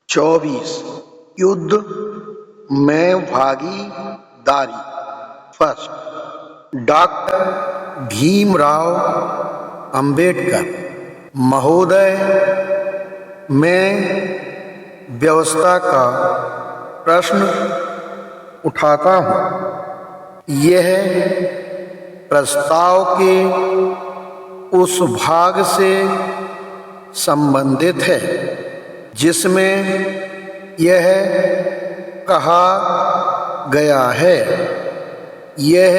24 युद्ध में भागीदारी। फर्स्ट, डॉक्टर भीमराव अंबेडकर महोदय। मैं व्यवस्था का प्रश्न उठाता हूँ। यह प्रस्ताव के उस भाग से संबंधित है जिसमें यह कहा गया है, यह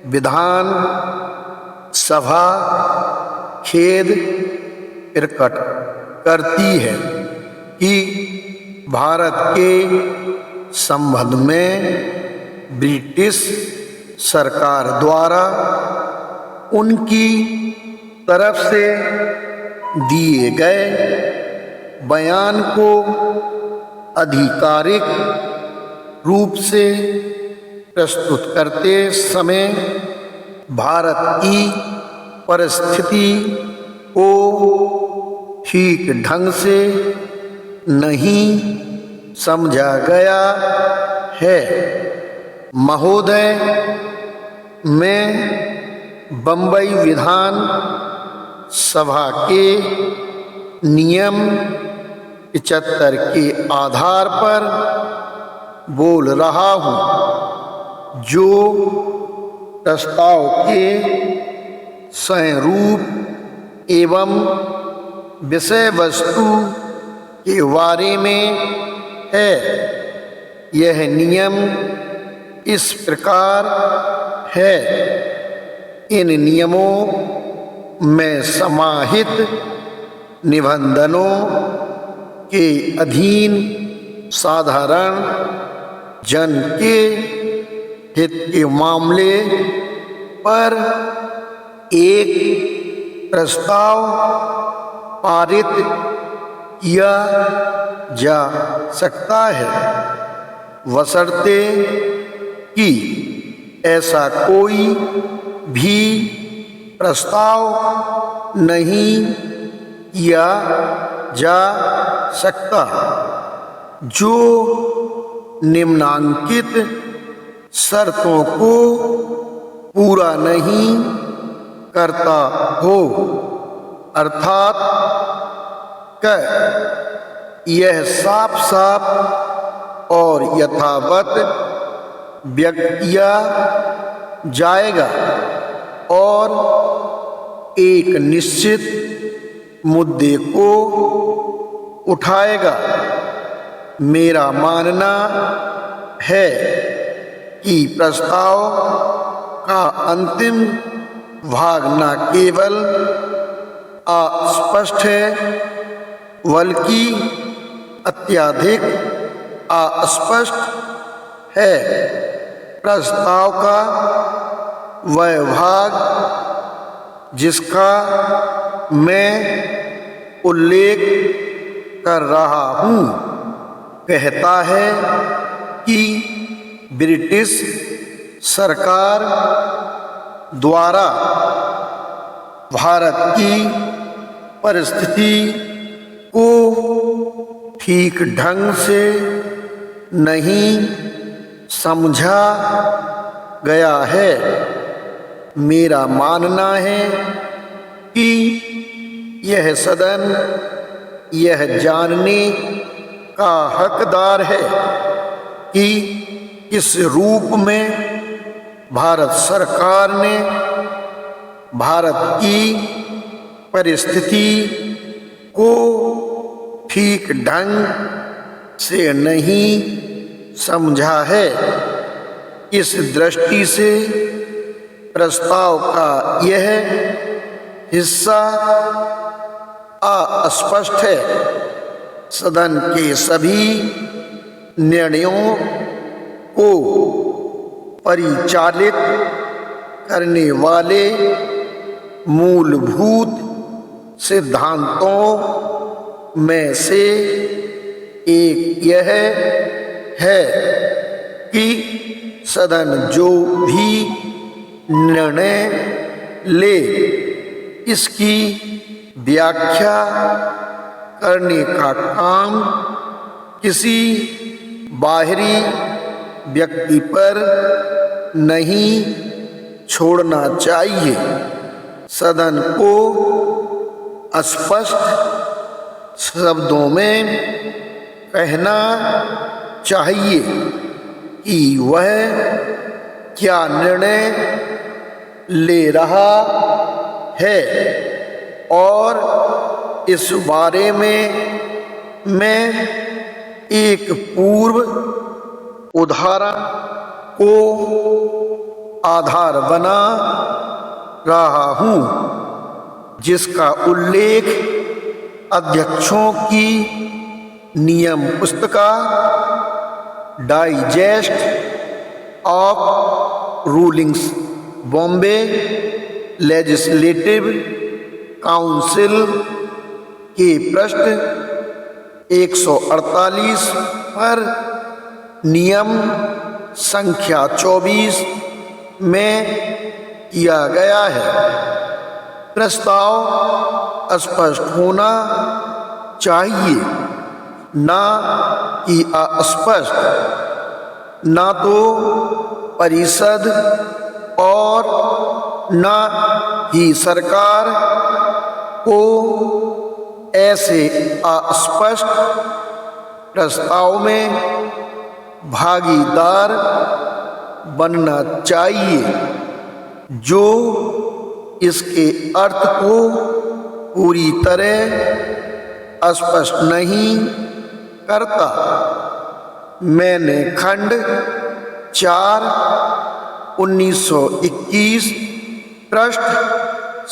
विधान सभा खेद प्रकट करती है कि भारत के संबंध में ब्रिटिश सरकार द्वारा उनकी तरफ से दिए गए बयान को आधिकारिक रूप से प्रस्तुत करते समय भारत की परिस्थिति को ठीक ढंग से नहीं समझा गया है। महोदय, मैं बंबई विधान सभा के नियम 75 के आधार पर बोल रहा हूँ, जो प्रस्ताव के स्वरूप एवं विषय वस्तु के बारे में है। यह नियम इस प्रकार है। इन नियमों में समाहित निबंधनों के अधीन साधारण जन के हित के मामले पर एक प्रस्ताव पारित किया जा सकता है, बशर्ते कि ऐसा कोई भी प्रस्ताव नहीं किया जा सकता जो निम्नांकित शर्तों को पूरा नहीं करता हो, अर्थात यह साफ साफ और यथावत व्यक्त किया जाएगा और एक निश्चित मुद्दे को उठाएगा। मेरा मानना है कि प्रस्ताव का अंतिम भाग न केवल अस्पष्ट है बल्कि अत्यधिक अस्पष्ट है। प्रस्ताव का वह भाग जिसका मैं उल्लेख कर रहा हूँ कहता है कि ब्रिटिश सरकार द्वारा भारत की परिस्थिति को ठीक ढंग से नहीं समझा गया है। मेरा मानना है कि यह सदन यह जानने का हकदार है कि किस रूप में भारत सरकार ने भारत की परिस्थिति को ठीक ढंग से नहीं समझा है। इस दृष्टि से प्रस्ताव का यह हिस्सा अस्पष्ट है। सदन के सभी निर्णयों को परिचालित करने वाले मूलभूत सिद्धांतों में से एक यह है कि सदन जो भी निर्णय ले इसकी व्याख्या करने का काम किसी बाहरी व्यक्ति पर नहीं छोड़ना चाहिए। सदन को स्पष्ट शब्दों में कहना चाहिए कि वह क्या निर्णय ले रहा है और इस बारे में मैं एक पूर्व उदाहरण को आधार बना रहा हूँ, जिसका उल्लेख अध्यक्षों की नियम पुस्तिका digest of rulings Bombay legislative council के पृष्ठ 148 पर नियम संख्या 24 में किया गया है। प्रस्ताव स्पष्ट होना चाहिए, ना कि अस्पष्ट। ना तो परिषद और ना ही सरकार को ऐसे अस्पष्ट प्रस्ताव में भागीदार बनना चाहिए जो इसके अर्थ को पूरी तरह स्पष्ट नहीं करता। मैंने खंड 4 1921 पृष्ठ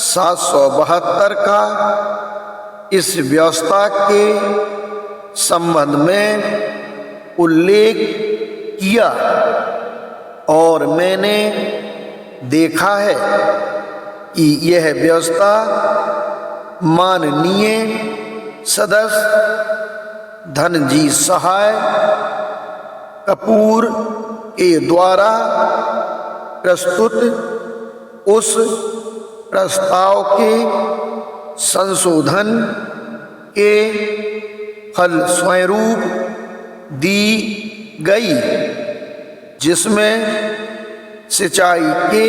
772 का इस व्यवस्था के संबंध में उल्लेख किया और मैंने देखा है कि यह व्यवस्था माननीय सदस्य धनजी सहाय कपूर के द्वारा प्रस्तुत उस प्रस्ताव के संशोधन के फलस्वरूप दी गई, जिसमें सिंचाई के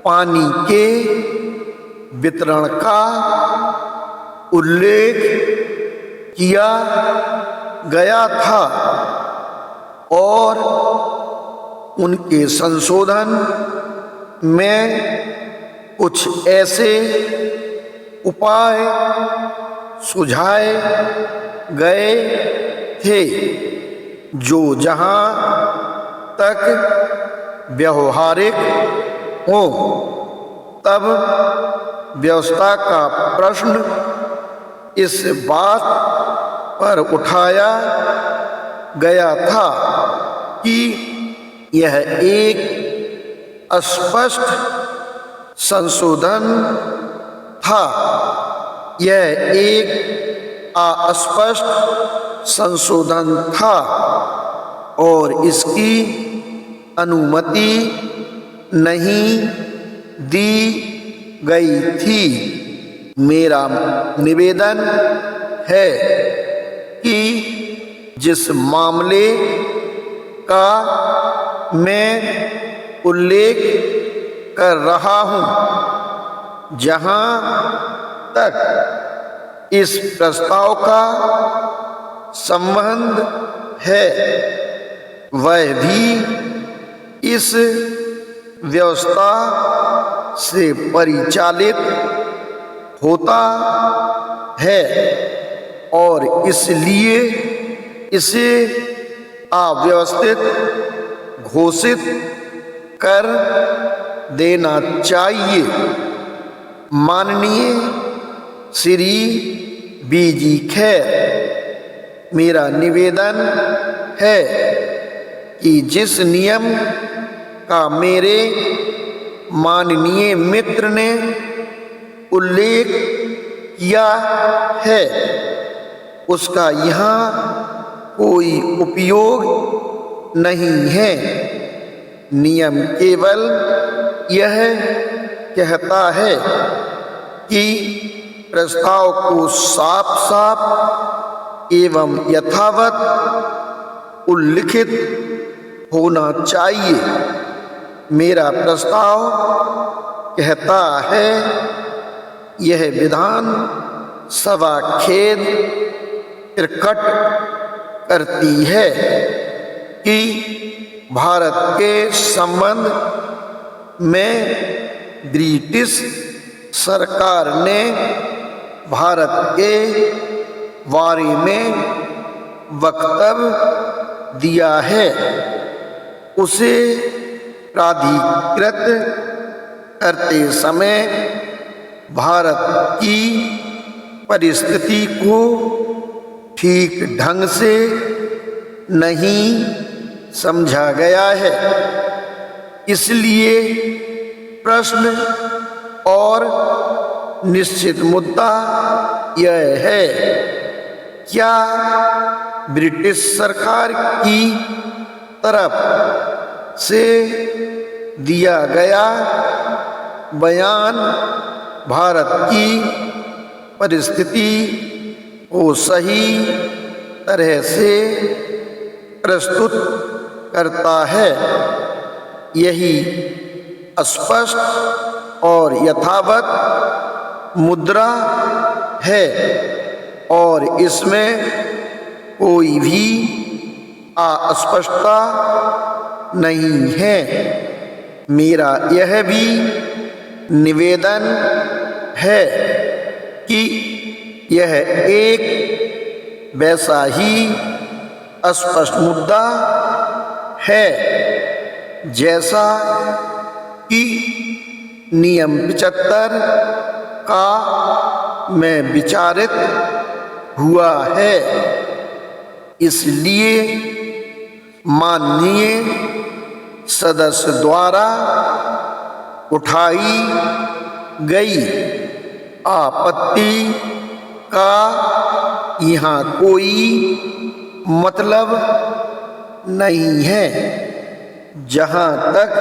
पानी के वितरण का उल्लेख किया गया था और उनके संशोधन में कुछ ऐसे उपाय सुझाए गए थे जो जहां तक व्यवहारिक हो तब व्यवस्था का प्रश्न इस बात पर उठाया गया था कि यह एक अस्पष्ट संशोधन था। यह एक अस्पष्ट संशोधन था और इसकी अनुमति नहीं दी गई थी। मेरा निवेदन है कि जिस मामले का मैं उल्लेख कर रहा हूँ, जहाँ तक इस प्रस्ताव का संबंध है, वह भी इस व्यवस्था से परिचालित होता है और इसलिए इसे अव्यवस्थित घोषित कर देना चाहिए। माननीय श्री बीजी खैर, मेरा निवेदन है कि जिस नियम का मेरे माननीय मित्र ने उल्लेख किया है उसका यहाँ कोई उपयोग नहीं है। नियम केवल यह कहता है कि प्रस्ताव को साफ साफ एवं यथावत उल्लिखित होना चाहिए। मेरा प्रस्ताव कहता है, यह विधान सभा खेद प्रकट करती है कि भारत के संबंध में ब्रिटिश सरकार ने भारत के बारे में वक्तव्य दिया है, उसे प्राधिकृत करते समय भारत की परिस्थिति को ठीक ढंग से नहीं समझा गया है। इसलिए प्रश्न और निश्चित मुद्दा यह है, क्या ब्रिटिश सरकार की तरफ से दिया गया बयान भारत की परिस्थिति को सही तरह से प्रस्तुत करता है? यही स्पष्ट और यथावत मुद्रा है और इसमें कोई भी अस्पष्टता नहीं है। मेरा यह भी निवेदन है कि यह एक वैसा ही स्पष्ट मुद्दा है जैसा कि नियम 75 का में विचारित हुआ है। इसलिए माननीय सदस्य द्वारा उठाई गई आपत्ति का यहाँ कोई मतलब नहीं है। जहाँ तक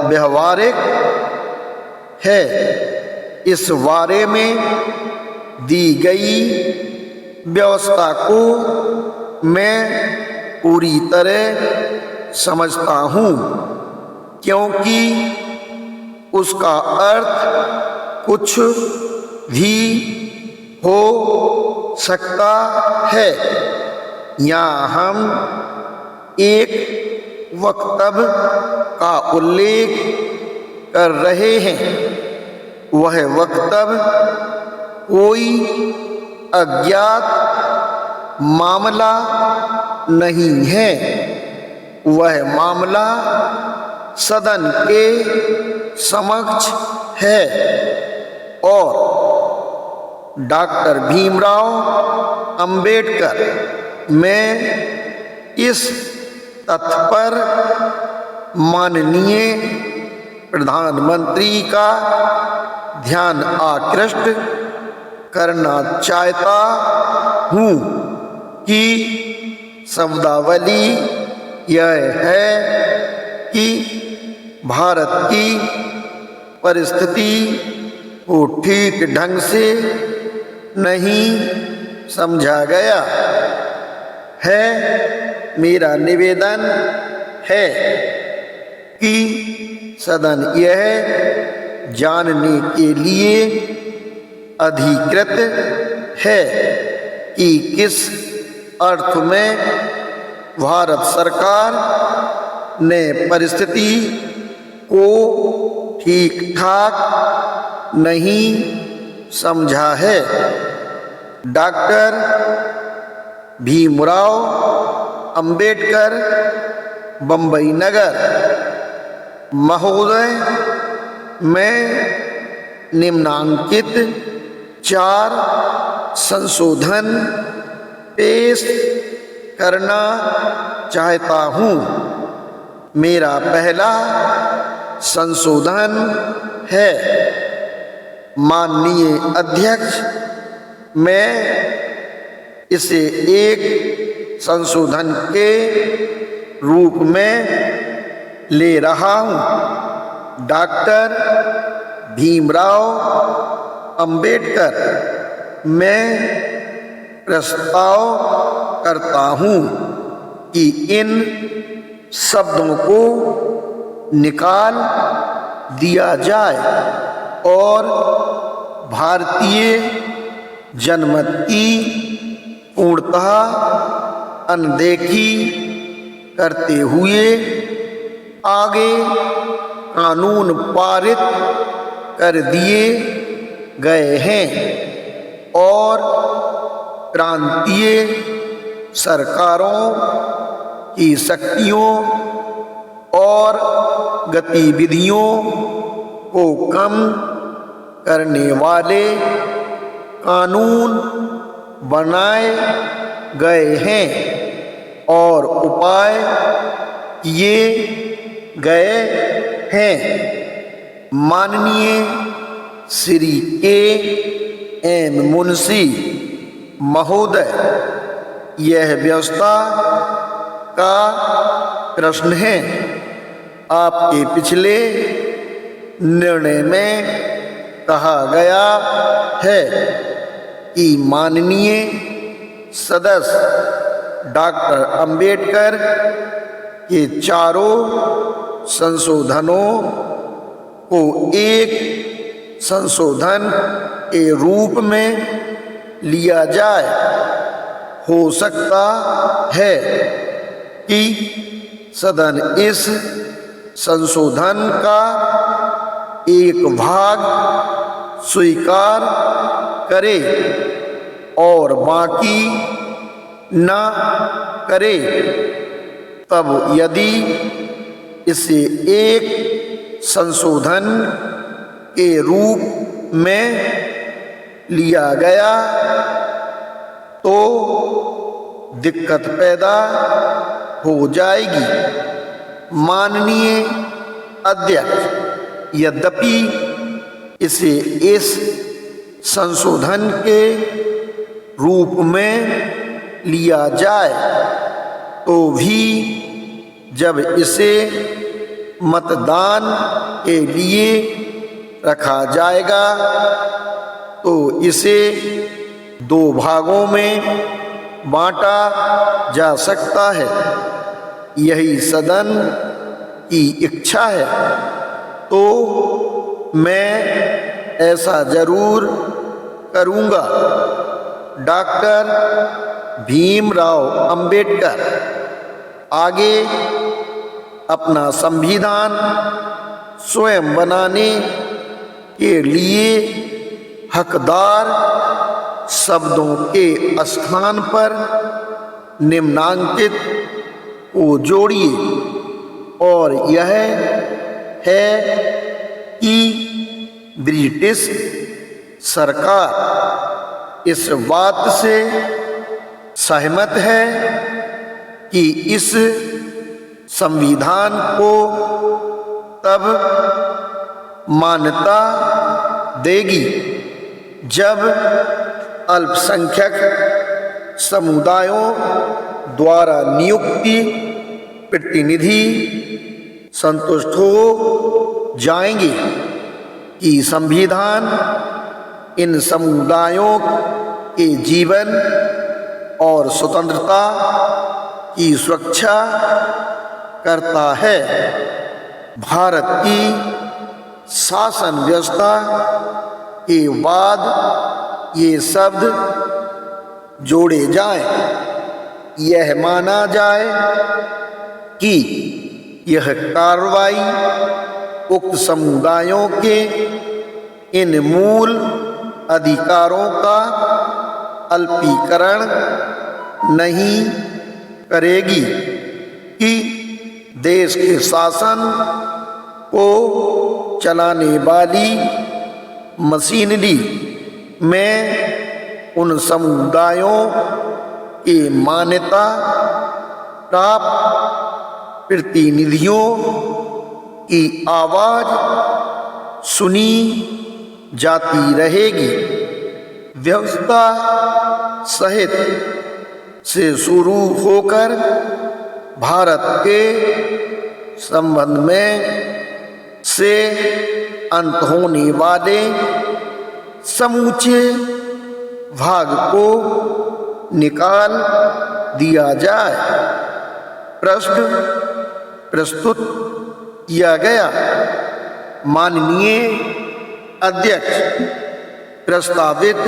व्यवहारिक है, इस बारे में दी गई व्यवस्था को मैं पूरी तरह समझता हूँ, क्योंकि उसका अर्थ कुछ भी हो सकता है। यहाँ हम एक वक्तव्य का उल्लेख कर रहे हैं। वह वक्तव्य कोई अज्ञात मामला नहीं है। वह मामला सदन के समक्ष है और डॉक्टर भीमराव अंबेडकर में इस तथ्य पर माननीय प्रधानमंत्री का ध्यान आकृष्ट करना चाहता हूँ कि शब्दावली यह है कि भारत की परिस्थिति को ठीक ढंग से नहीं समझा गया है। मेरा निवेदन है कि सदन यह जानने के लिए अधिकृत है कि किस अर्थ में भारत सरकार ने परिस्थिति को ठीक ठाक नहीं समझा है। डॉक्टर भीमराव अंबेडकर बंबई नगर महोदय में निम्नांकित 4 संशोधन पेश करना चाहता हूँ। मेरा पहला संशोधन है, माननीय अध्यक्ष, मैं इसे एक संशोधन के रूप में ले रहा हूँ। डॉक्टर भीमराव अंबेडकर मैं प्रस्ताव करता हूँ कि इन शब्दों को निकाल दिया जाए और भारतीय जनमत की पूर्णतः अनदेखी करते हुए आगे कानून पारित कर दिए गए हैं और प्रांतीय सरकारों की शक्तियों और गतिविधियों को कम करने वाले कानून बनाए गए हैं और उपाय किए गए हैं। माननीय श्री के.एन. मुंशी महोदय, यह व्यवस्था का प्रश्न है। आपके पिछले निर्णय में कहा गया है कि माननीय सदस्य डॉक्टर अंबेडकर के चारों संशोधनों को एक संशोधन के रूप में लिया जाए। हो सकता है कि सदन इस संशोधन का एक भाग स्वीकार करे और बाकी न करे। तब यदि इसे एक संशोधन के रूप में लिया गया तो दिक्कत पैदा हो जाएगी। माननीय अध्यक्ष, यद्यपि इसे इस संशोधन के रूप में लिया जाए तो भी जब इसे मतदान के लिए रखा जाएगा तो इसे दो भागों में बांटा जा सकता है। यही सदन की इच्छा है तो मैं ऐसा जरूर करूँगा। डॉक्टर भीमराव अंबेडकर आगे अपना संविधान स्वयं बनाने के लिए हकदार शब्दों के स्थान पर निम्नांकित को जोड़िए और यह है कि ब्रिटिश सरकार इस बात से सहमत है कि इस संविधान को तब मान्यता देगी जब अल्पसंख्यक समुदायों द्वारा नियुक्ति प्रतिनिधि संतुष्ट हो जाएंगे कि संविधान इन समुदायों के जीवन और स्वतंत्रता की सुरक्षा करता है। भारत की शासन व्यवस्था के बाद ये शब्द जोड़े जाएं। यह माना जाए कि यह कार्रवाई उक्त समुदायों के इन मूल अधिकारों का अल्पीकरण नहीं करेगी कि देश के शासन को चलाने वाली मशीनरी में उन समुदायों की मान्यता प्राप्त प्रतिनिधियों की आवाज सुनी जाती रहेगी। व्यवस्था सहित से शुरू होकर भारत के संबंध में से अंत होने वाले समूचे भाग को निकाल दिया जाए। प्रश्न प्रस्तुत किया गया। माननीय अध्यक्ष, प्रस्तावित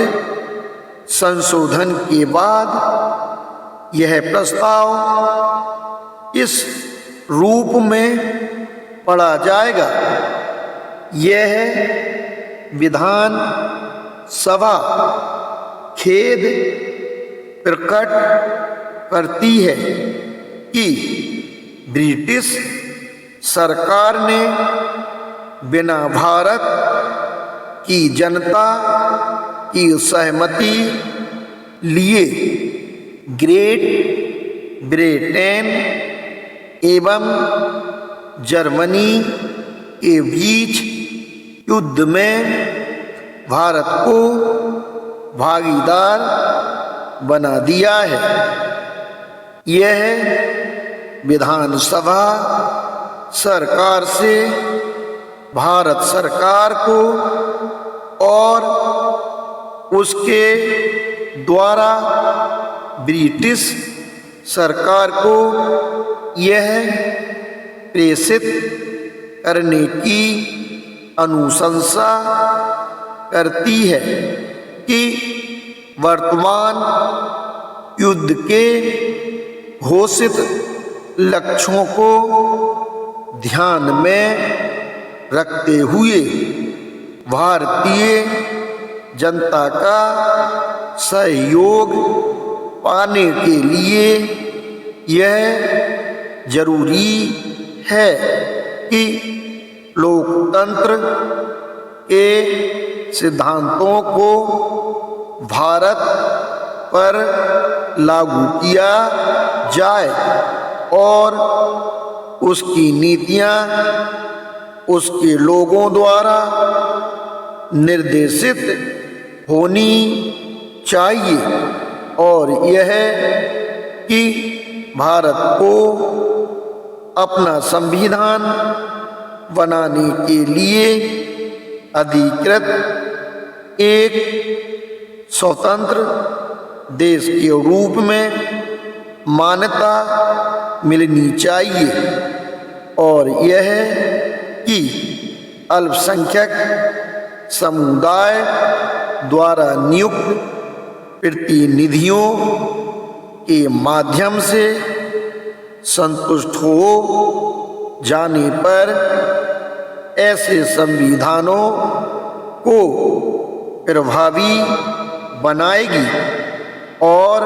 संशोधन के बाद यह प्रस्ताव इस रूप में पढ़ा जाएगा। यह विधान सभा खेद प्रकट करती है कि ब्रिटिश सरकार ने बिना भारत की जनता की सहमति लिए ग्रेट ब्रिटेन एवं जर्मनी के बीच युद्ध में भारत को भागीदार बना दिया है। यह विधानसभा सरकार से भारत सरकार को और उसके द्वारा ब्रिटिश सरकार को यह प्रेषित करने की अनुशंसा करती है कि वर्तमान युद्ध के घोषित लक्ष्यों को ध्यान में रखते हुए भारतीय जनता का सहयोग पाने के लिए यह जरूरी है कि लोकतंत्र के सिद्धांतों को भारत पर लागू किया जाए और उसकी नीतियां उसके लोगों द्वारा निर्देशित होनी चाहिए और यह कि भारत को अपना संविधान बनाने के लिए अधिकृत एक स्वतंत्र देश के रूप में मान्यता मिलनी चाहिए और यह कि अल्पसंख्यक समुदाय द्वारा नियुक्त प्रतिनिधियों के माध्यम से संतुष्ट हो जाने पर ऐसे संविधानों को प्रभावी बनाएगी और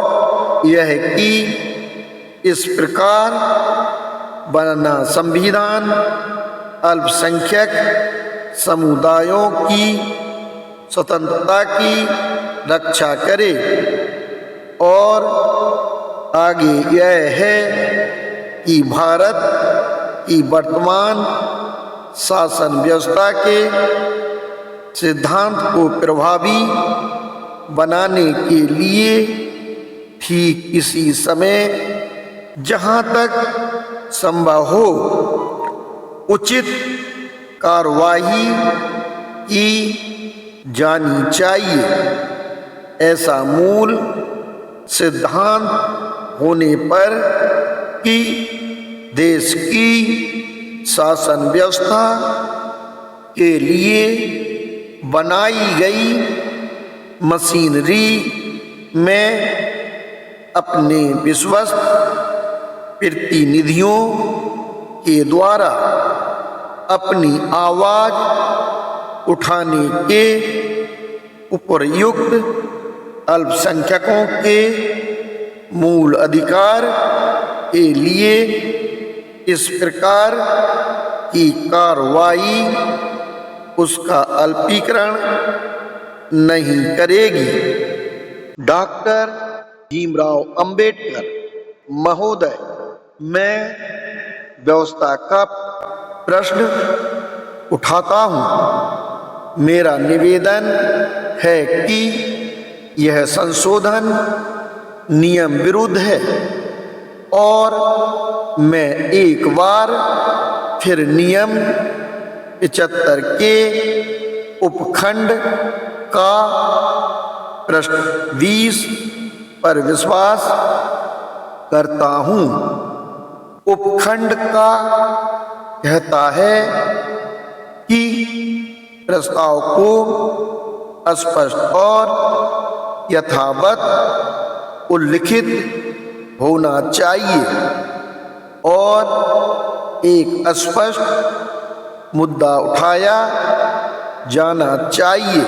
यह कि इस प्रकार बनना संविधान अल्पसंख्यक समुदायों की स्वतंत्रता की रक्षा करे और आगे यह है कि भारत की वर्तमान शासन व्यवस्था के सिद्धांत को प्रभावी बनाने के लिए ठीक इसी समय जहाँ तक संभव हो उचित कार्रवाई की जानी चाहिए। ऐसा मूल सिद्धांत होने पर कि देश की शासन व्यवस्था के लिए बनाई गई मशीनरी में अपने विश्वस्त प्रतिनिधियों के द्वारा अपनी आवाज उठाने के उपयुक्त अल्पसंख्यकों के मूल अधिकार के लिए इस प्रकार की कार्रवाई उसका अल्पीकरण नहीं करेगी। डॉक्टर भीमराव अंबेडकर महोदय, मैं व्यवस्था का प्रश्न उठाता हूँ। मेरा निवेदन है कि यह संशोधन नियम विरुद्ध है और मैं एक बार फिर नियम 75 के उपखंड का प्रश्न 20 पर विश्वास करता हूँ। उपखंड का कहता है कि प्रस्ताव को स्पष्ट और यथावत उल्लिखित होना चाहिए और एक स्पष्ट मुद्दा उठाया जाना चाहिए।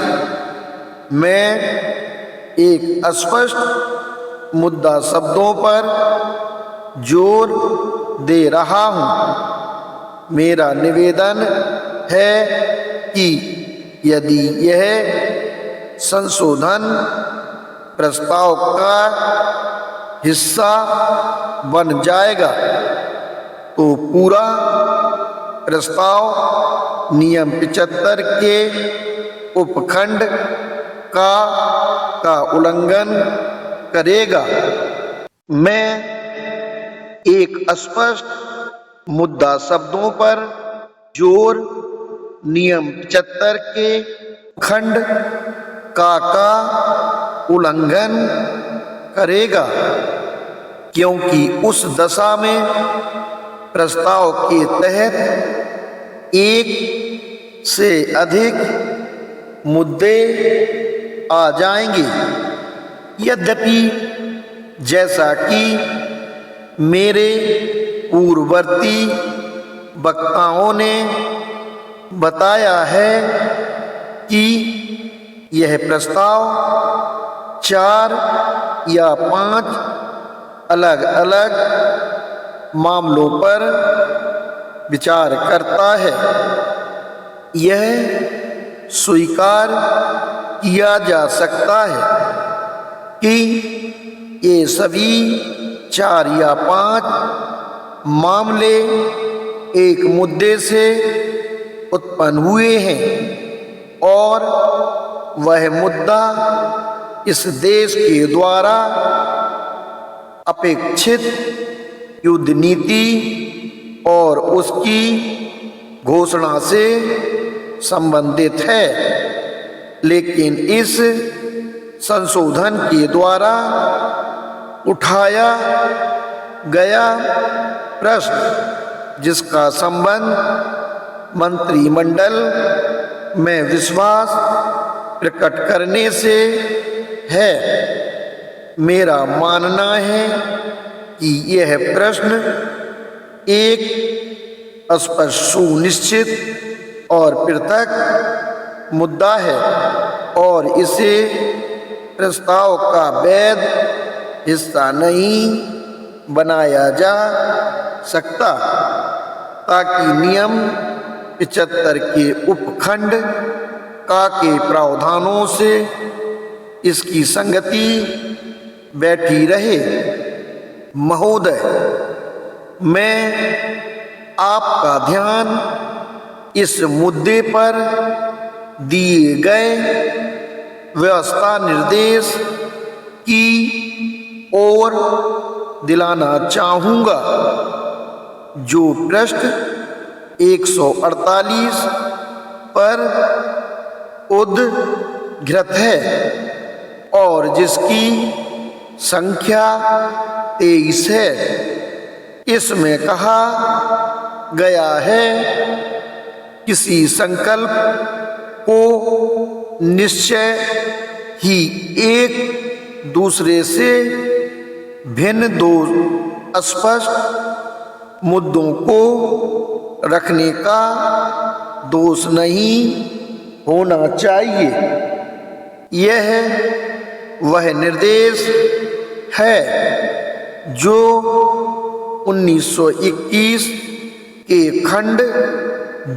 मैं एक स्पष्ट मुद्दा शब्दों पर जोर दे रहा हूँ। मेरा निवेदन है कि यदि यह संशोधन प्रस्ताव का हिस्सा बन जाएगा तो पूरा प्रस्ताव नियम 75 के उपखंड का उल्लंघन करेगा। मैं एक स्पष्ट मुद्दा शब्दों पर जोर नियम 75 के खंड का उल्लंघन करेगा, क्योंकि उस दशा में प्रस्ताव के तहत एक से अधिक मुद्दे आ जाएंगे। यद्यपि जैसा कि मेरे पूर्ववर्ती वक्ताओं ने बताया है कि यह प्रस्ताव 4 या 5 अलग अलग मामलों पर विचार करता है। यह स्वीकार किया जा सकता है कि ये सभी 4 या 5 मामले एक मुद्दे से उत्पन्न हुए हैं और वह मुद्दा इस देश के द्वारा अपेक्षित युद्ध नीति और उसकी घोषणा से संबंधित है। लेकिन इस संशोधन के द्वारा उठाया गया प्रश्न, जिसका संबंध मंत्रिमंडल में विश्वास प्रकट करने से है, मेरा मानना है कि यह प्रश्न एक स्पष्ट, सुनिश्चित और पृथक मुद्दा है और इसे प्रस्ताव का वैध हिस्सा नहीं बनाया जा सकता, ताकि नियम 75 के उपखंड के प्रावधानों से इसकी संगति बैठी रहे। महोदय, मैं आपका ध्यान इस मुद्दे पर दिए गए व्यवस्था निर्देश की ओर दिलाना चाहूँगा, जो पृष्ठ 148 पर उद्धृत है और जिसकी संख्या 23 है। इसमें कहा गया है, किसी संकल्प को निश्चय ही एक दूसरे से भिन्न दो स्पष्ट मुद्दों को रखने का दोष नहीं होना चाहिए। यह वह निर्देश है जो 1921 के खंड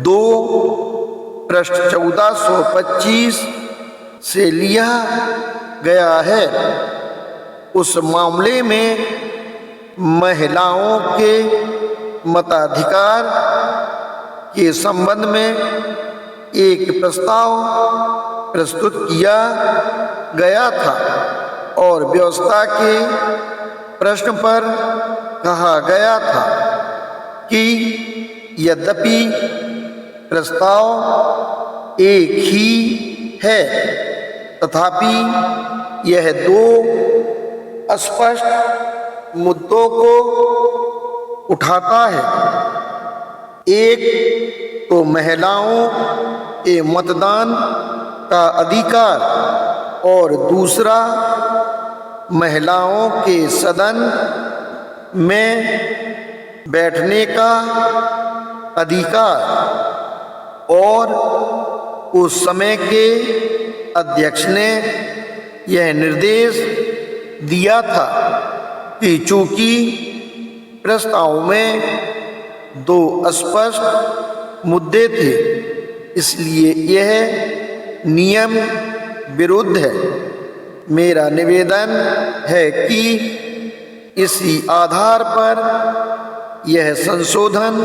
2 पृष्ठ 1425 से लिया गया है। उस मामले में महिलाओं के मताधिकार के संबंध में एक प्रस्ताव प्रस्तुत किया गया था और व्यवस्था के प्रश्न पर कहा गया था कि यद्यपि प्रस्ताव एक ही है, तथापि यह दो स्पष्ट मुद्दों को उठाता है। एक तो महिलाओं के मतदान का अधिकार और दूसरा महिलाओं के सदन में बैठने का अधिकार। और उस समय के अध्यक्ष ने यह निर्देश दिया था कि चूंकि प्रस्ताव में दो स्पष्ट मुद्दे थे, इसलिए यह नियम विरुद्ध है। मेरा निवेदन है कि इसी आधार पर यह संशोधन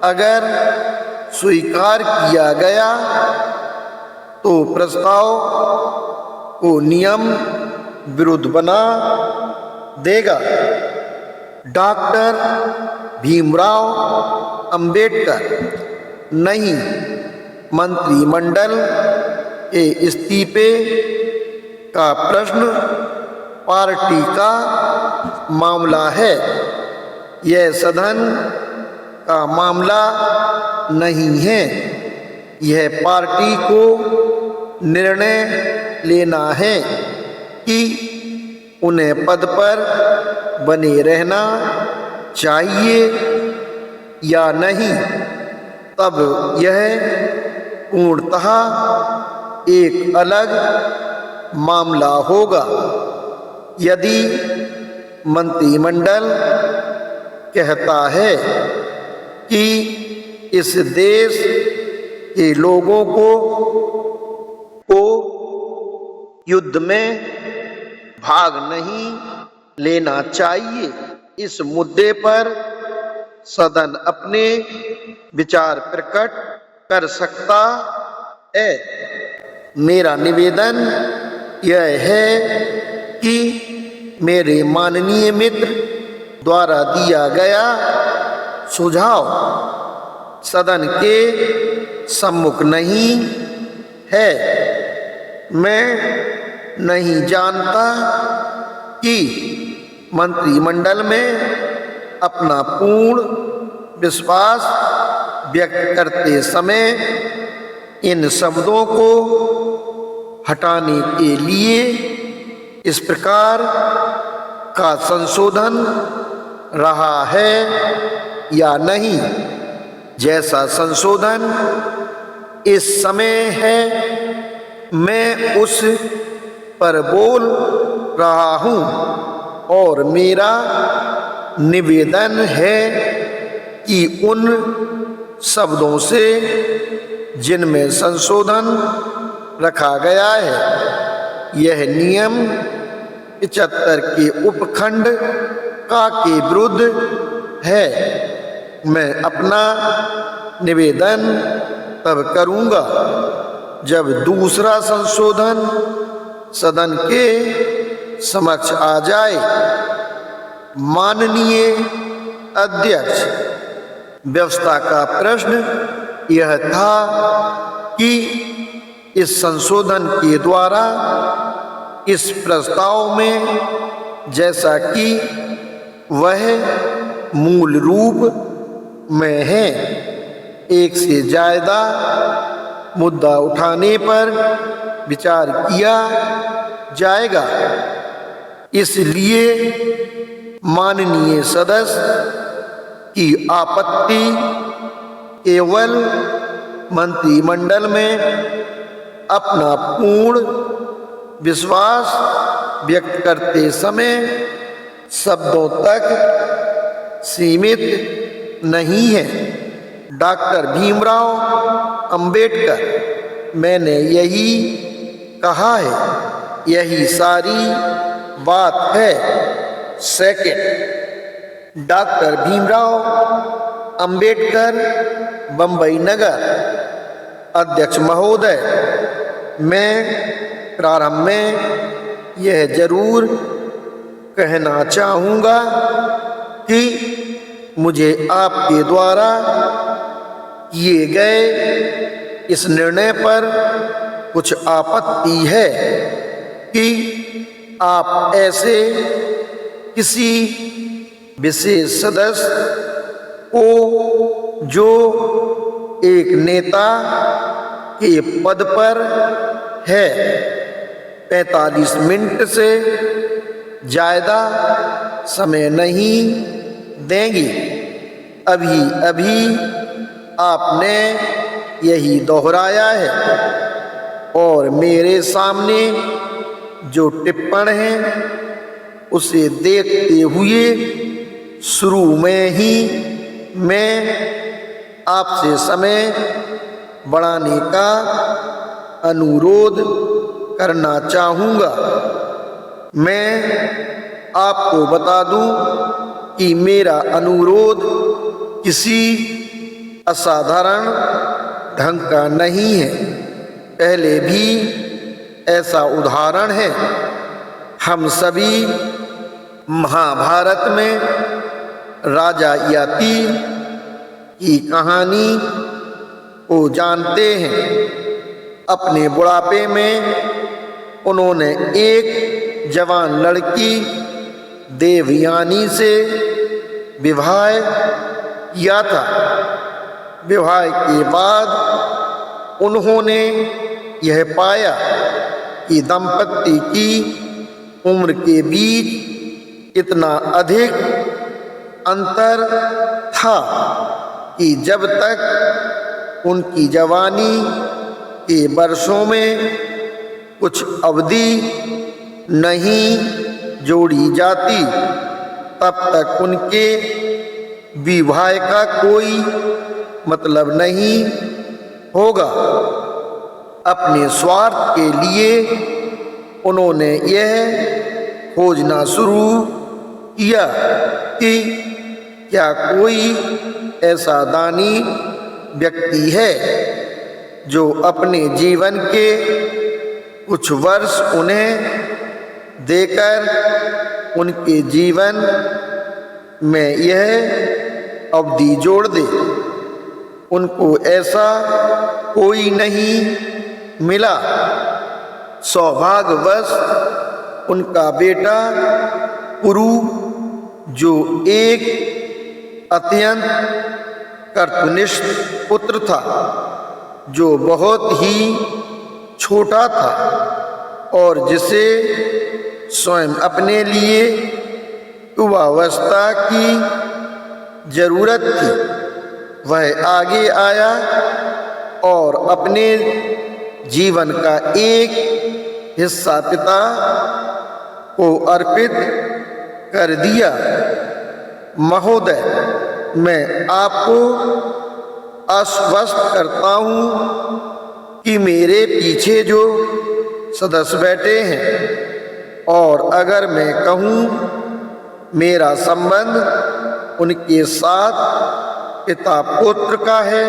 अगर स्वीकार किया गया तो प्रस्ताव को नियम विरुद्ध बना देगा। डॉक्टर भीमराव अंबेडकर नहीं, मंत्रिमंडल के इस्तीफे का प्रश्न पार्टी का मामला है, यह सदन का मामला नहीं है। यह पार्टी को निर्णय लेना है कि उन्हें पद पर बने रहना चाहिए या नहीं। तब यह पूर्णतः एक अलग मामला होगा। यदि मंत्रिमंडल कहता है कि इस देश के लोगों को युद्ध में भाग नहीं लेना चाहिए, इस मुद्दे पर सदन अपने विचार प्रकट कर सकता है। मेरा निवेदन यह है कि मेरे माननीय मित्र द्वारा दिया गया सुझाव सदन के सम्मुख नहीं है। मैं नहीं जानता कि मंत्रिमंडल में अपना पूर्ण विश्वास व्यक्त करते समय इन शब्दों को हटाने के लिए इस प्रकार का संशोधन रहा है या नहीं। जैसा संशोधन इस समय है, मैं उस पर बोल रहा हूँ और मेरा निवेदन है कि उन शब्दों से जिनमें संशोधन रखा गया है, यह नियम 75 के उपखंड का के विरुद्ध है। मैं अपना निवेदन तब करूँगा जब दूसरा संशोधन सदन के समक्ष आ जाए। माननीय अध्यक्ष, व्यवस्था का प्रश्न यह था कि इस संशोधन के द्वारा इस प्रस्ताव में, जैसा कि वह मूल रूप में है, एक से ज़्यादा मुद्दा उठाने पर विचार किया जाएगा। इसलिए माननीय सदस्य की आपत्ति केवल मंत्रिमंडल में अपना पूर्ण विश्वास व्यक्त करते समय शब्दों तक सीमित नहीं है। डॉक्टर भीमराव अंबेडकर, मैंने यही कहा है, यही सारी बात है। सेकंड, डॉक्टर भीमराव अंबेडकर, बंबई नगर। अध्यक्ष महोदय, मैं प्रारंभ में यह जरूर कहना चाहूँगा कि मुझे आपके द्वारा किए गए इस निर्णय पर कुछ आपत्ति है कि आप ऐसे किसी विशेष सदस्य को जो एक नेता के पद पर है 45 मिनट से ज़्यादा समय नहीं देंगे। अभी अभी आपने यही दोहराया है और मेरे सामने जो टिप्पण है उसे देखते हुए शुरू में ही मैं आपसे समय बढ़ाने का अनुरोध करना चाहूँगा। मैं आपको बता दूं कि मेरा अनुरोध किसी असाधारण ढंग का नहीं है। पहले भी ऐसा उदाहरण है। हम सभी महाभारत में राजा यति की कहानी को जानते हैं। अपने बुढ़ापे में उन्होंने एक जवान लड़की देवयानी से विवाह किया था। विवाह के बाद उन्होंने यह पाया कि दंपति की उम्र के बीच इतना अधिक अंतर था कि जब तक उनकी जवानी के वर्षों में कुछ अवधि नहीं जोड़ी जाती तब तक उनके विवाह का कोई मतलब नहीं होगा। अपने स्वार्थ के लिए उन्होंने यह खोजना शुरू किया कि क्या कोई ऐसा दानी व्यक्ति है जो अपने जीवन के कुछ वर्ष उन्हें देकर उनके जीवन में यह अवधि जोड़ दे। उनको ऐसा कोई नहीं मिला। सौभाग्यवश उनका बेटा पुरु, जो एक अत्यंत कर्तनिष्ठ पुत्र था, जो बहुत ही छोटा था और जिसे स्वयं अपने लिए युवावस्था की जरूरत थी, वह आगे आया और अपने जीवन का एक हिस्सा पिता को अर्पित कर दिया। महोदय, मैं आपको आश्वस्त करता हूँ कि मेरे पीछे जो सदस्य बैठे हैं, और अगर मैं कहूँ मेरा संबंध उनके साथ पिता पुत्र का है,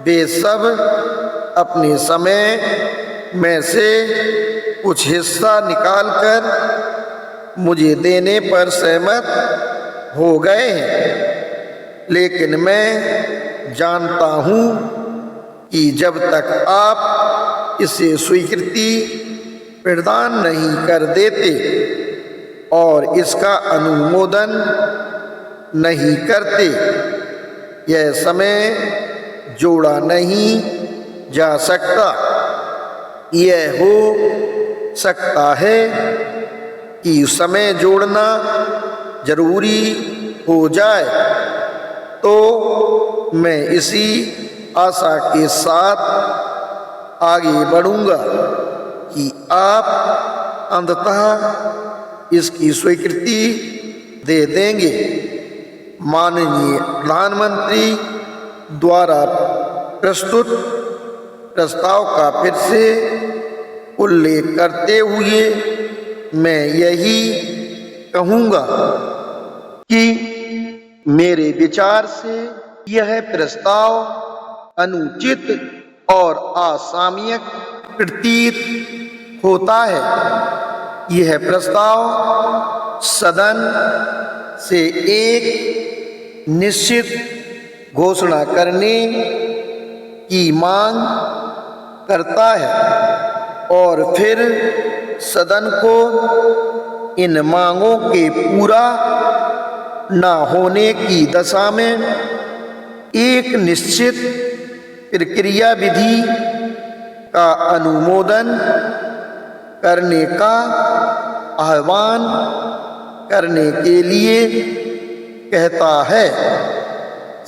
वे सब अपने समय में से कुछ हिस्सा निकालकर मुझे देने पर सहमत हो गए हैं। लेकिन मैं जानता हूँ कि जब तक आप इसे स्वीकृति प्रदान नहीं कर देते और इसका अनुमोदन नहीं करते, यह समय जोड़ा नहीं जा सकता। यह हो सकता है कि समय जोड़ना जरूरी हो जाए, तो मैं इसी आशा के साथ आगे बढ़ूंगा कि आप अंततः इसकी स्वीकृति दे देंगे। माननीय प्रधानमंत्री द्वारा प्रस्तुत प्रस्ताव का फिर से उल्लेख करते हुए मैं यही कहूँगा कि मेरे विचार से यह प्रस्ताव अनुचित और असामयिक प्रतीत होता है। यह प्रस्ताव सदन से एक निश्चित घोषणा करने की मांग करता है और फिर सदन को इन मांगों के पूरा न होने की दशा में एक निश्चित प्रक्रिया विधि का अनुमोदन करने का आह्वान करने के लिए कहता है।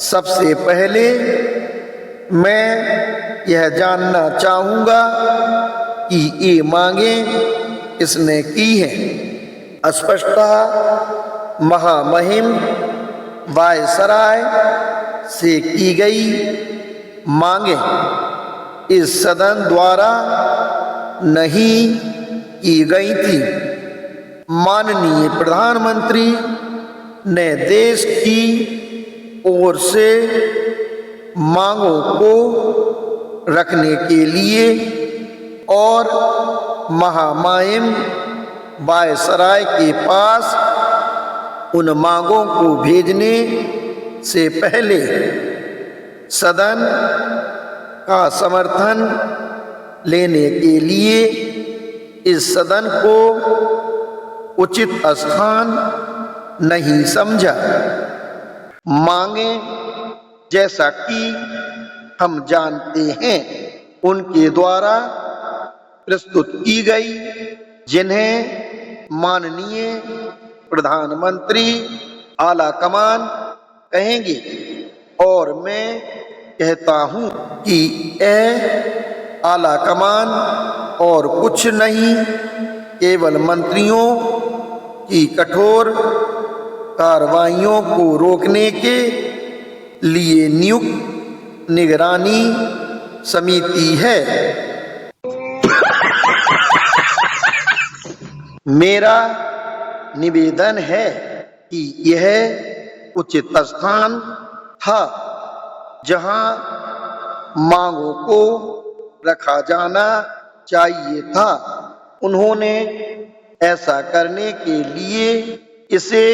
सबसे पहले मैं यह जानना चाहूँगा कि ये मांगें किसने की हैं। स्पष्टतः महामहिम वायसराय से की गई मांगें इस सदन द्वारा नहीं की गई थी। माननीय प्रधानमंत्री ने देश की ओर से मांगों को रखने के लिए और महामहिम वायसराय के पास उन मांगों को भेजने से पहले सदन का समर्थन लेने के लिए इस सदन को उचित स्थान नहीं समझा। मांगें जैसा कि हम जानते हैं उनके द्वारा प्रस्तुत की गई, जिन्हें माननीय प्रधानमंत्री आला कमान कहेंगे, और मैं कहता हूं कि यह आला कमान और कुछ नहीं, केवल मंत्रियों की कठोर कार्रवाइयों को रोकने के लिए नियुक्त निगरानी समिति है। मेरा निवेदन है कि यह उचित स्थान था जहां मांगों को रखा जाना चाहिए था। उन्होंने ऐसा करने के लिए इसे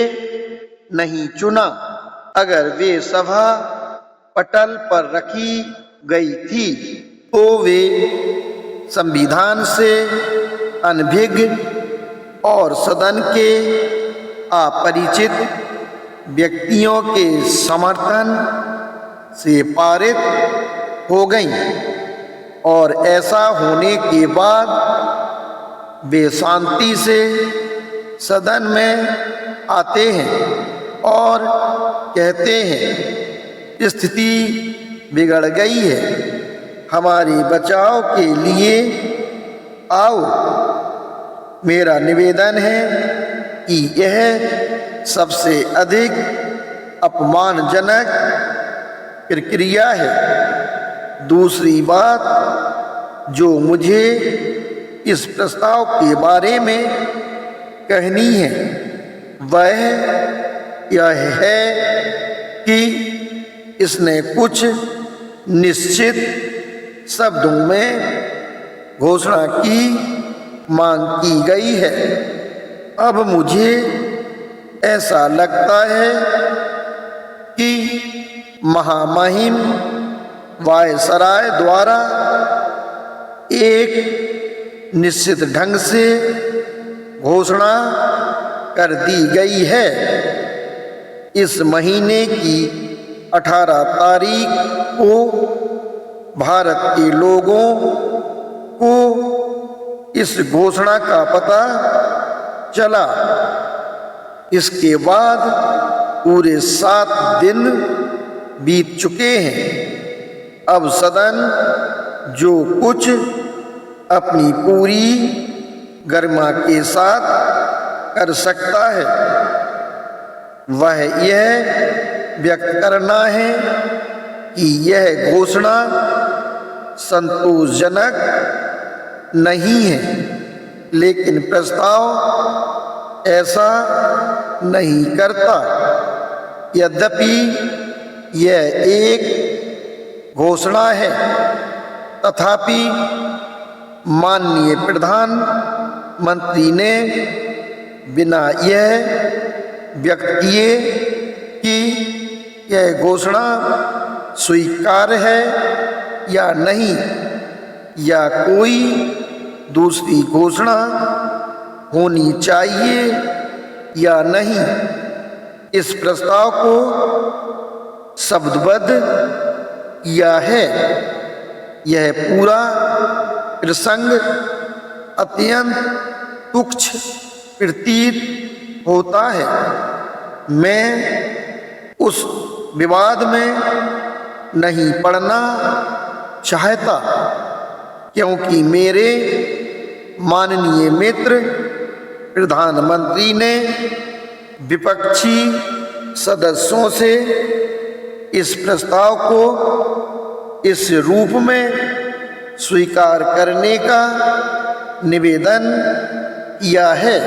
नहीं चुना। अगर वे सभा पटल पर रखी गई थी तो वे संविधान से अनभिज्ञ और सदन के अपरिचित व्यक्तियों के समर्थन से पारित हो गईं, और ऐसा होने के बाद वे शांति से सदन में आते हैं और कहते हैं स्थिति बिगड़ गई है, हमारे बचाव के लिए आओ। मेरा निवेदन है कि यह सबसे अधिक अपमानजनक प्रक्रिया है। दूसरी बात जो मुझे इस प्रस्ताव के बारे में कहनी है वह यह है कि इसने कुछ निश्चित शब्दों में घोषणा की मांग की गई है। अब मुझे ऐसा लगता है कि महामहिम वायसराय द्वारा एक निश्चित ढंग से घोषणा कर दी गई है। इस महीने की 18 तारीख को भारत के लोगों को इस घोषणा का पता चला। इसके बाद पूरे 7 दिन बीत चुके हैं। अब सदन जो कुछ अपनी पूरी गरिमा के साथ कर सकता है वह यह व्यक्त करना है कि यह घोषणा संतोषजनक नहीं है, लेकिन प्रस्ताव ऐसा नहीं करता। यद्यपि यह एक घोषणा है, तथापि माननीय प्रधानमंत्री ने बिना यह व्यक्त किए कि यह घोषणा स्वीकार्य है या नहीं, या कोई दूसरी घोषणा होनी चाहिए या नहीं। इस प्रस्ताव को शब्दबद्ध किया है। यह पूरा प्रसंग अत्यंत तुच्छ प्रतीत होता है। मैं उस विवाद में नहीं पड़ना चाहता, क्योंकि मेरे माननीय मित्र प्रधानमंत्री ने विपक्षी सदस्यों से इस प्रस्ताव को इस रूप में स्वीकार करने का निवेदन किया है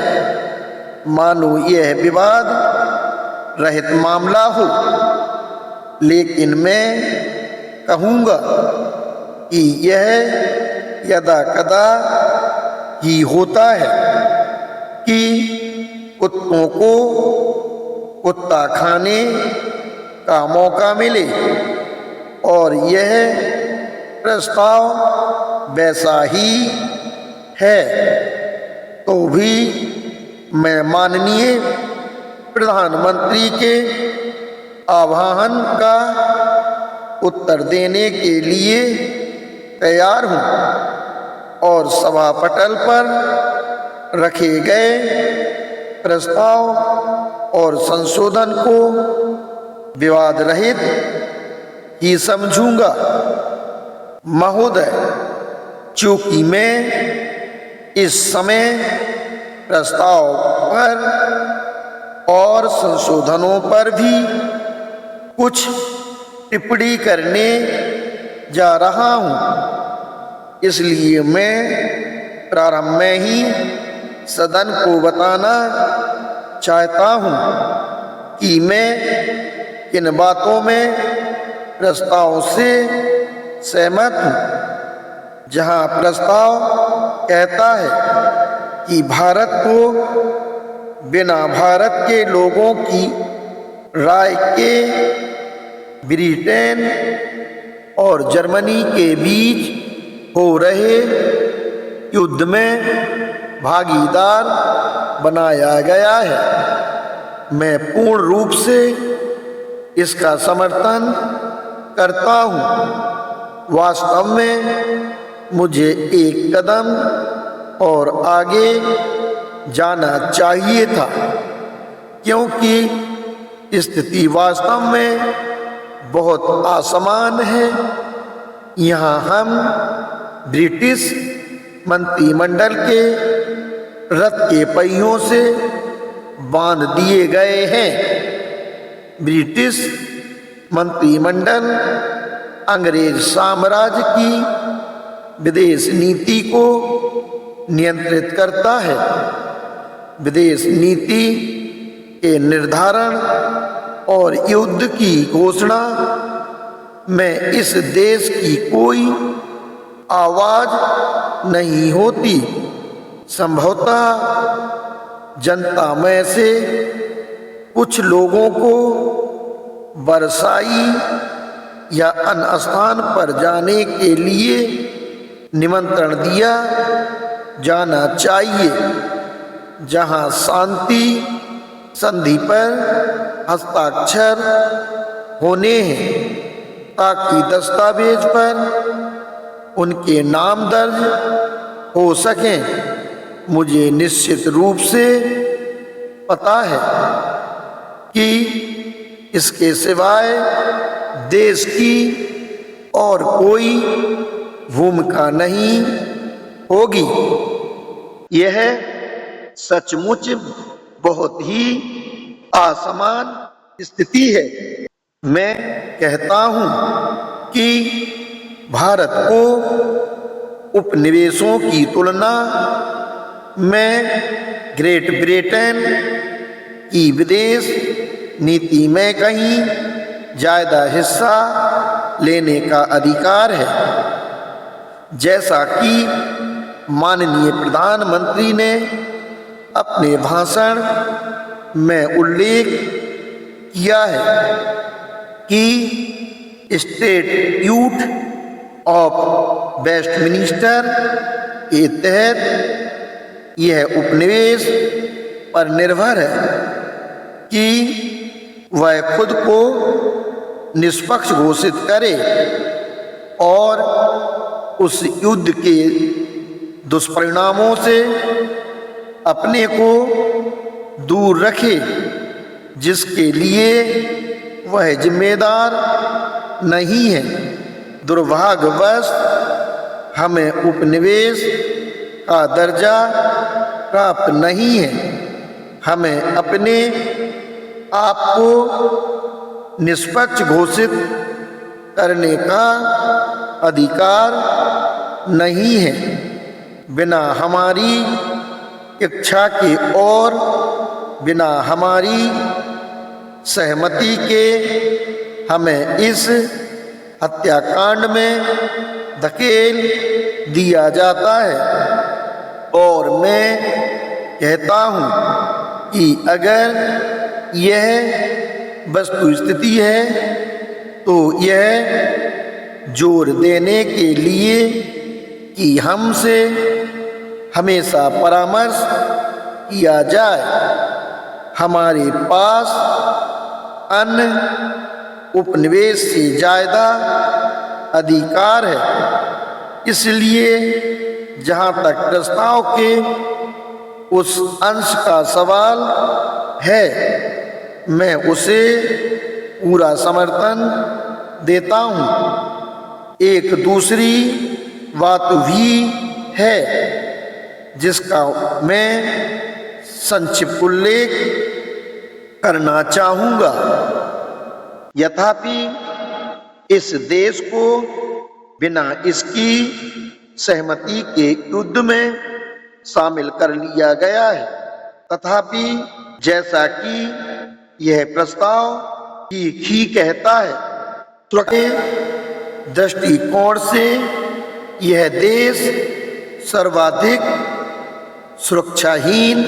मानो यह विवाद रहित मामला हो। लेकिन मैं कहूँगा कि यह यदा कदा ही होता है कि कुत्तों को कुत्ता खाने का मौका मिले, और यह प्रस्ताव वैसा ही है। तो भी मैं माननीय प्रधानमंत्री के आह्वान का उत्तर देने के लिए तैयार हूँ, और सभा पटल पर रखे गए प्रस्ताव और संशोधन को विवाद रहित ही समझूंगा। महोदय, चूंकि मैं इस समय प्रस्ताव पर और संशोधनों पर भी कुछ टिप्पणी करने जा रहा हूँ, इसलिए मैं प्रारंभ में ही सदन को बताना चाहता हूँ कि मैं किन बातों में प्रस्ताव से सहमत हूँ। जहाँ प्रस्ताव कहता है कि भारत को बिना भारत के लोगों की राय के ब्रिटेन और जर्मनी के बीच हो रहे युद्ध में भागीदार बनाया गया है, मैं पूर्ण रूप से इसका समर्थन करता हूँ। वास्तव में मुझे एक कदम और आगे जाना चाहिए था, क्योंकि स्थिति वास्तव में बहुत असमान है। यहाँ हम ब्रिटिश मंत्रिमंडल के रथ के पहियों से बांध दिए गए हैं। ब्रिटिश मंत्रिमंडल अंग्रेज साम्राज्य की विदेश नीति को नियंत्रित करता है। विदेश नीति के निर्धारण और युद्ध की घोषणा में इस देश की कोई आवाज नहीं होती। संभवतः जनता में से कुछ लोगों को बरसाई या अन्य स्थान पर जाने के लिए निमंत्रण दिया जाना चाहिए, जहां शांति संधि पर हस्ताक्षर होने हैं, ताकि दस्तावेज पर उनके नाम दर्ज हो सकें। मुझे निश्चित रूप से पता है कि इसके सिवाय देश की और कोई भूमिका नहीं होगी। यह सचमुच बहुत ही असमान स्थिति है। मैं कहता हूँ कि भारत को उपनिवेशों की तुलना में ग्रेट ब्रिटेन की विदेश नीति में कहीं ज़्यादा हिस्सा लेने का अधिकार है। जैसा कि माननीय प्रधानमंत्री ने अपने भाषण में उल्लेख किया है कि स्टेट्यूट ऑफ वेस्टमिनिस्टर के तहत यह उपनिवेश पर निर्भर है कि वह खुद को निष्पक्ष घोषित करे और उस युद्ध के दुष्परिणामों से अपने को दूर रखे जिसके लिए वह जिम्मेदार नहीं है। दुर्भाग्यवश हमें उपनिवेश का दर्जा प्राप्त नहीं है। हमें अपने आप को निष्पक्ष घोषित करने का अधिकार नहीं है। बिना हमारी इच्छा के और बिना हमारी सहमति के हमें इस हत्याकांड में धकेल दिया जाता है। और मैं कहता हूँ कि अगर यह वस्तु स्थिति है तो यह जोर देने के लिए कि हमसे हमेशा परामर्श किया जाए। हमारे पास अन्य उपनिवेश से ज़्यादा अधिकार है। इसलिए जहाँ तक प्रस्ताव के उस अंश का सवाल है, मैं उसे पूरा समर्थन देता हूँ। एक दूसरी बात भी है जिसका मैं संक्षिप्त उल्लेख करना चाहूँगा। यथापि इस देश को बिना इसकी सहमति के युद्ध में शामिल कर लिया गया है। तथापि जैसा कि यह प्रस्ताव ही कहता है, सुरक्षा दृष्टिकोण से यह देश सर्वाधिक सुरक्षाहीन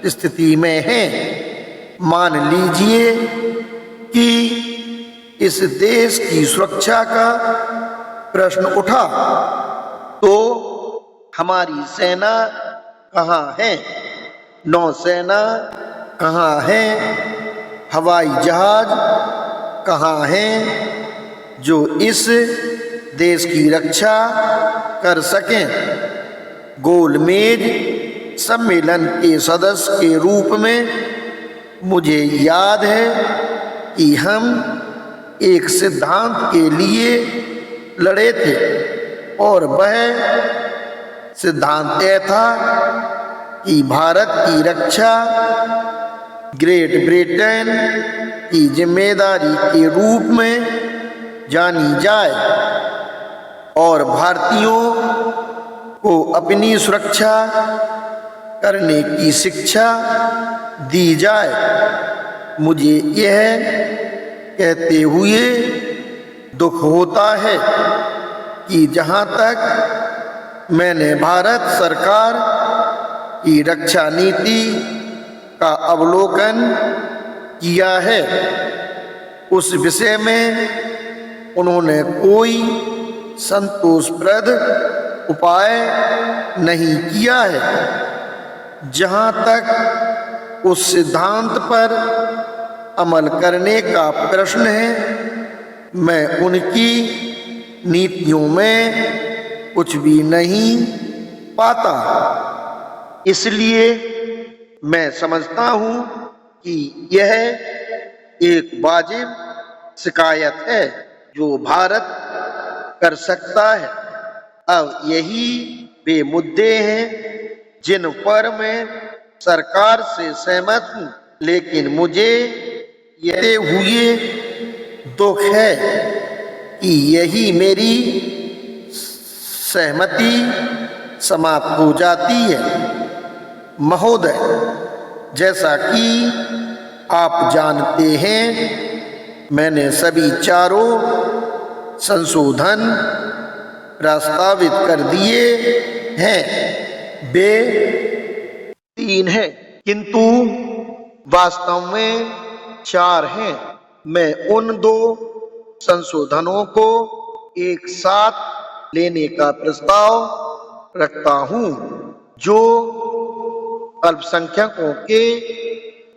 स्थिति में है। मान लीजिए कि इस देश की सुरक्षा का प्रश्न उठा तो हमारी सेना कहाँ है, नौसेना कहाँ है, हवाई जहाज कहाँ हैं जो इस देश की रक्षा कर सकें। गोलमेज सम्मेलन के सदस्य के रूप में मुझे याद है कि हम एक सिद्धांत के लिए लड़े थे और वह सिद्धांत यह था कि भारत की रक्षा ग्रेट ब्रिटेन की जिम्मेदारी के रूप में जानी जाए और भारतीयों को अपनी सुरक्षा करने की शिक्षा दी जाए। मुझे यह कहते हुए दुख होता है कि जहाँ तक मैंने भारत सरकार की रक्षा नीति का अवलोकन किया है, उस विषय में उन्होंने कोई संतोषप्रद उपाय नहीं किया है। जहाँ तक उस सिद्धांत पर अमल करने का प्रश्न है, मैं उनकी नीतियों में कुछ भी नहीं पाता। इसलिए मैं समझता हूँ कि यह एक वाजिब शिकायत है जो भारत कर सकता है। अब यही वे मुद्दे हैं जिन पर मैं सरकार से सहमत हूँ, लेकिन मुझे ये हुए दुख है कि यही मेरी सहमति समाप्त हो जाती है। महोदय, जैसा कि आप जानते हैं, मैंने सभी चारों संशोधन प्रस्तावित कर दिए हैं। वे 3 हैं, किंतु वास्तव में 4 हैं। मैं उन 2 संशोधनों को एक साथ लेने का प्रस्ताव रखता हूं, जो अल्पसंख्यकों के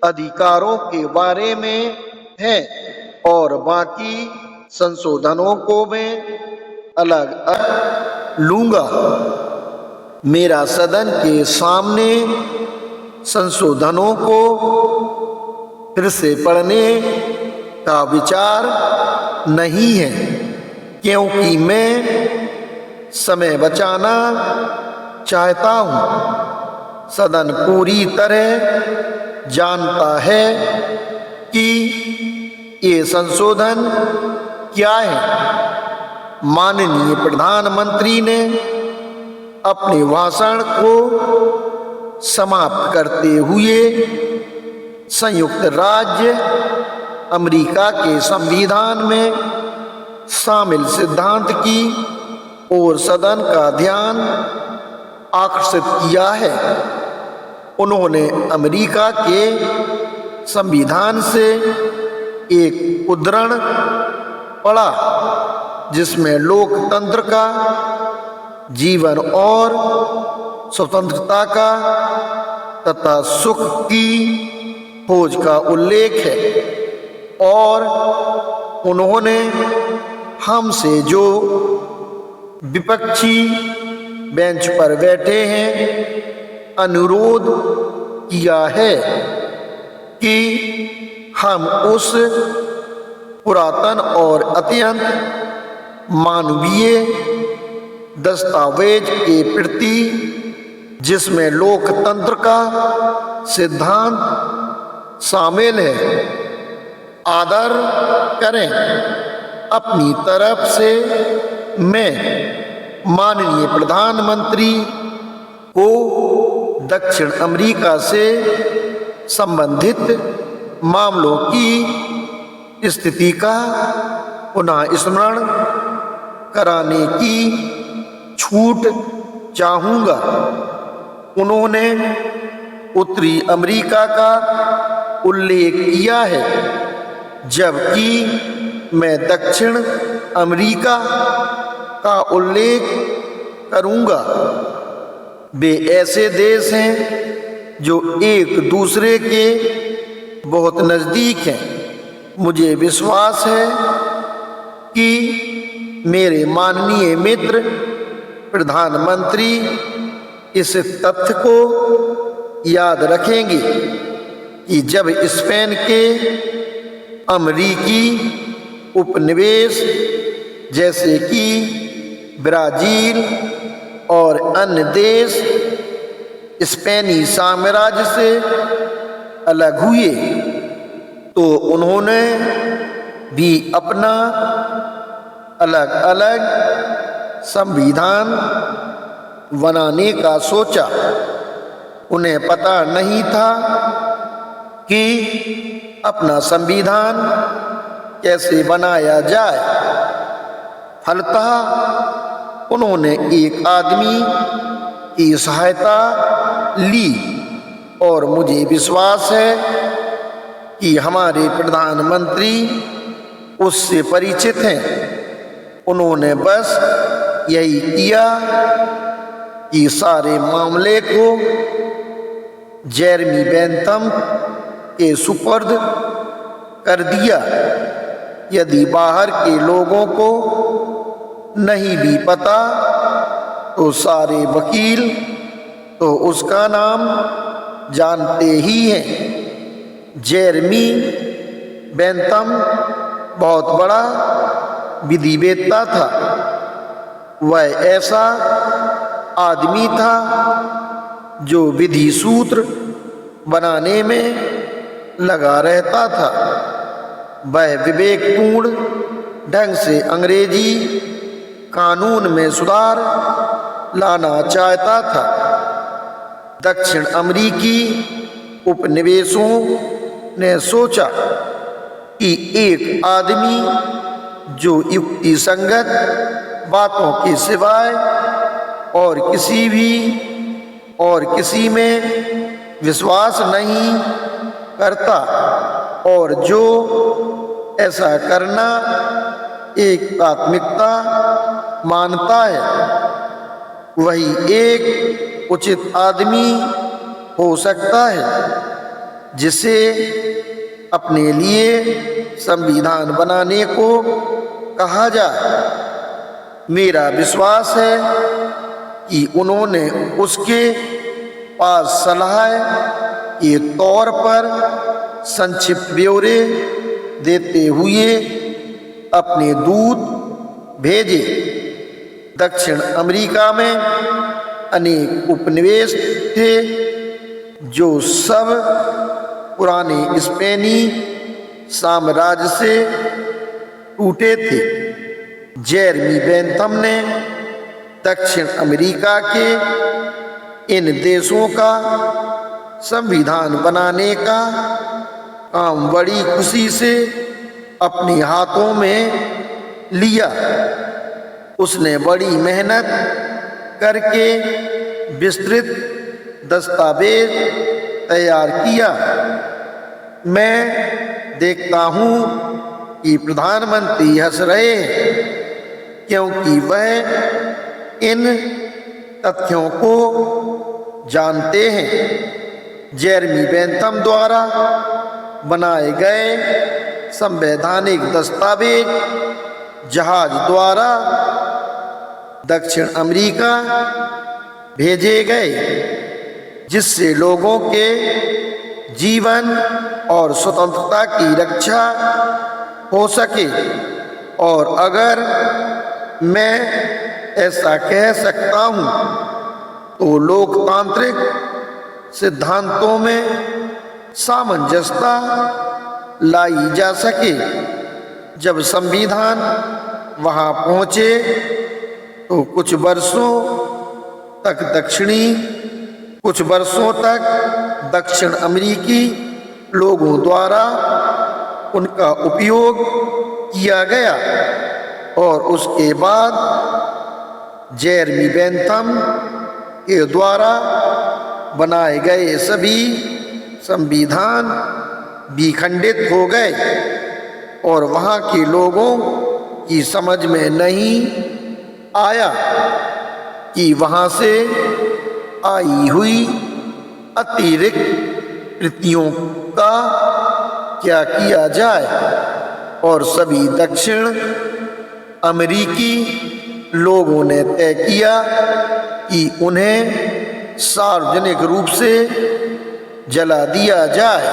अधिकारों के बारे में है और बाकी संशोधनों को मैं अलग लूंगा। मेरा सदन के सामने संशोधनों को फिर से पढ़ने का विचार नहीं है, क्योंकि मैं समय बचाना चाहता हूं। सदन पूरी तरह जानता है कि ये संशोधन क्या है। माननीय प्रधानमंत्री ने अपने भाषण को समाप्त करते हुए संयुक्त राज्य अमेरिका के संविधान में शामिल सिद्धांत की ओर सदन का ध्यान आकर्षित किया है। उन्होंने अमेरिका के संविधान से एक उद्धरण पढ़ा, जिसमें लोकतंत्र का, जीवन और स्वतंत्रता का तथा सुख की खोज का उल्लेख है, और उन्होंने हमसे जो विपक्षी बेंच पर बैठे हैं अनुरोध किया है कि हम उस पुरातन और अत्यंत मानवीय दस्तावेज के प्रति, जिसमें लोकतंत्र का सिद्धांत शामिल है, आदर करें। अपनी तरफ से मैं माननीय प्रधानमंत्री को दक्षिण अमेरिका से संबंधित मामलों की स्थिति का पुनः स्मरण कराने की छूट चाहूँगा। उन्होंने उत्तरी अमेरिका का उल्लेख किया है, जबकि मैं दक्षिण अमेरिका का उल्लेख करूँगा। वे ऐसे देश हैं जो एक दूसरे के बहुत नज़दीक हैं। मुझे विश्वास है कि मेरे माननीय मित्र प्रधानमंत्री इस तथ्य को याद रखेंगे कि जब स्पेन के अमेरिकी उपनिवेश जैसे कि ब्राज़ील और अन्य देश स्पेनी साम्राज्य से अलग हुए, तो उन्होंने भी अपना अलग अलग संविधान बनाने का सोचा। उन्हें पता नहीं था कि अपना संविधान कैसे बनाया जाए। फलतः उन्होंने एक आदमी की सहायता ली, और मुझे विश्वास है कि हमारे प्रधानमंत्री उससे परिचित हैं। उन्होंने बस यही किया कि सारे मामले को जेरेमी बेंथम के सुपर्द कर दिया। यदि बाहर के लोगों को नहीं भी पता, तो सारे वकील तो उसका नाम जानते ही हैं। जेरेमी बेंथम बहुत बड़ा विधिवेत्ता था। वह ऐसा आदमी था जो विधि सूत्र बनाने में लगा रहता था। वह विवेकपूर्ण ढंग से अंग्रेजी कानून में सुधार लाना चाहता था। दक्षिण अमेरिकी उपनिवेशों ने सोचा कि एक आदमी जो युक्ति संगत बातों के सिवाय और किसी में विश्वास नहीं करता, और जो ऐसा करना एक प्राथमिकता मानता है, वही एक उचित आदमी हो सकता है जिसे अपने लिए संविधान बनाने को कहा जाए। मेरा विश्वास है कि उन्होंने उसके पास सलाह के तौर पर संक्षिप्त ब्यौरे देते हुए अपने दूत भेजे। दक्षिण अमेरिका में अनेक उपनिवेश थे जो सब पुराने स्पेनी साम्राज्य से टूटे थे। जेरेमी बेंथम ने दक्षिण अमेरिका के इन देशों का संविधान बनाने का काम बड़ी खुशी से अपने हाथों में लिया। उसने बड़ी मेहनत करके विस्तृत दस्तावेज तैयार किया। मैं देखता हूँ कि प्रधानमंत्री हंस रहे हैं क्योंकि वह इन तथ्यों को जानते हैं। जेरेमी बेंथम द्वारा बनाए गए संवैधानिक दस्तावेज जहाज द्वारा दक्षिण अमेरिका भेजे गए, जिससे लोगों के जीवन और स्वतंत्रता की रक्षा हो सके। और अगर मैं ऐसा कह सकता हूँ तो लोकतांत्रिक सिद्धांतों में सामंजस्यता लाई जा सके। जब संविधान वहाँ पहुँचे तो कुछ वर्षों तक दक्षिण अमेरिकी लोगों द्वारा उनका उपयोग किया गया और उसके बाद जेरेमी बेंथम के द्वारा बनाए गए सभी संविधान विखंडित हो गए और वहाँ के लोगों की समझ में नहीं आया कि वहाँ से आई हुई अतिरिक्त कृतियों का क्या किया जाए। और सभी दक्षिण अमेरिकी लोगों ने तय किया कि उन्हें सार्वजनिक रूप से जला दिया जाए।